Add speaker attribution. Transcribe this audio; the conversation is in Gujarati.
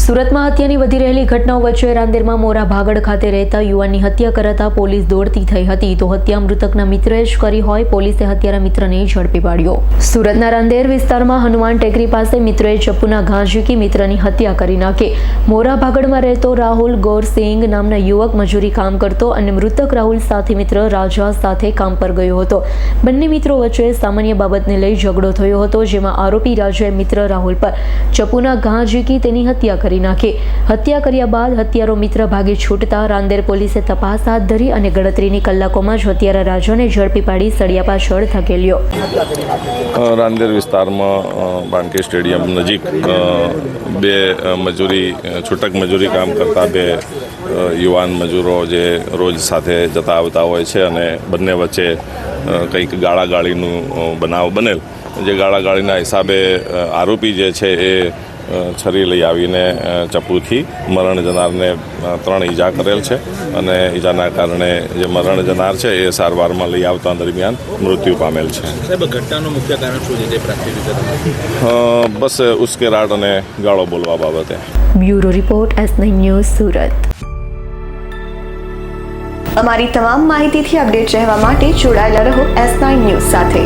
Speaker 1: સુરતમાં હત્યાની વધી રહેલી ઘટનાઓ વચ્ચે રાંદેરમાં મોરા ભાગડ ખાતે રહેતા યુવાનની હત્યા કરાતા પોલીસ દોડતી થઈ હતી તો હત્યા મૃતકના મિત્રએ જ કરી હોય પોલીસે હત્યારા મિત્રને ઝડપી પાડ્યો। સુરતના રાંદેર વિસ્તારમાં હનુમાન ટેકરી પાસે મિત્રએ ચપ્પુના ઘા ઝીકી મિત્રની હત્યા કરી નાખી। મોરા ભાગડમાં રહેતો રાહુલ ગોરસિંગ નામના યુવક મજૂરી કામ કરતો અને મૃતક રાહુલ સાથે મિત્ર રાજા સાથે કામ પર ગયો હતો। બંને મિત્રો વચ્ચે સામાન્ય બાબતને લઈ ઝઘડો થયો હતો જેમાં આરોપી રાજાએ મિત્ર રાહુલ પર ચપ્પુના ઘા ઝીકી તેની હત્યા કરી નાખી। હત્યા કર્યા બાદ હત્યારો મિત્ર ભાગી છૂટતા રાંદેર પોલીસે તપાસ હાથ ધરી અને ગણતરીની કલાકોમાં જ હત્યારા રાજાને ઝડપી પાડી સળિયા પાછળ ધકેલ્યો।
Speaker 2: રાંદેર વિસ્તારમાં બાણકી સ્ટેડિયમ નજીક બે છૂટક મજૂરી કામ કરતા બે યુવાન મજૂરો જે રોજ સાથે જતા આવતા હોય છે અને બંને વચ્ચે કંઈક ગાળાગાળીનું બનાવ બનેલ, જે ગાળાગાળીના હિસાબે આરોપી જે છે એ છરી લઈ આવીને ચપ્પુથી મરણ જનારને 3 ઈજા કરેલ છે અને ઈજાના કારણે જે મરણ જનાર છે એ સારવારમાં લઈ આવતા દરમિયાન મૃત્યુ પામેલ છે।
Speaker 3: સાહેબ, ઘટનાનું મુખ્ય કારણ શું છે? પ્રાથમિક
Speaker 2: બસ ઉશ્કેરાટ અને ગાળો બોલવા બાબતે।
Speaker 1: Bureau report S9 news Surat.
Speaker 4: અમારી તમામ માહિતીથી અપડેટ રહેવા માટે જોડાયેલા રહો S9 ન્યૂઝ સાથે।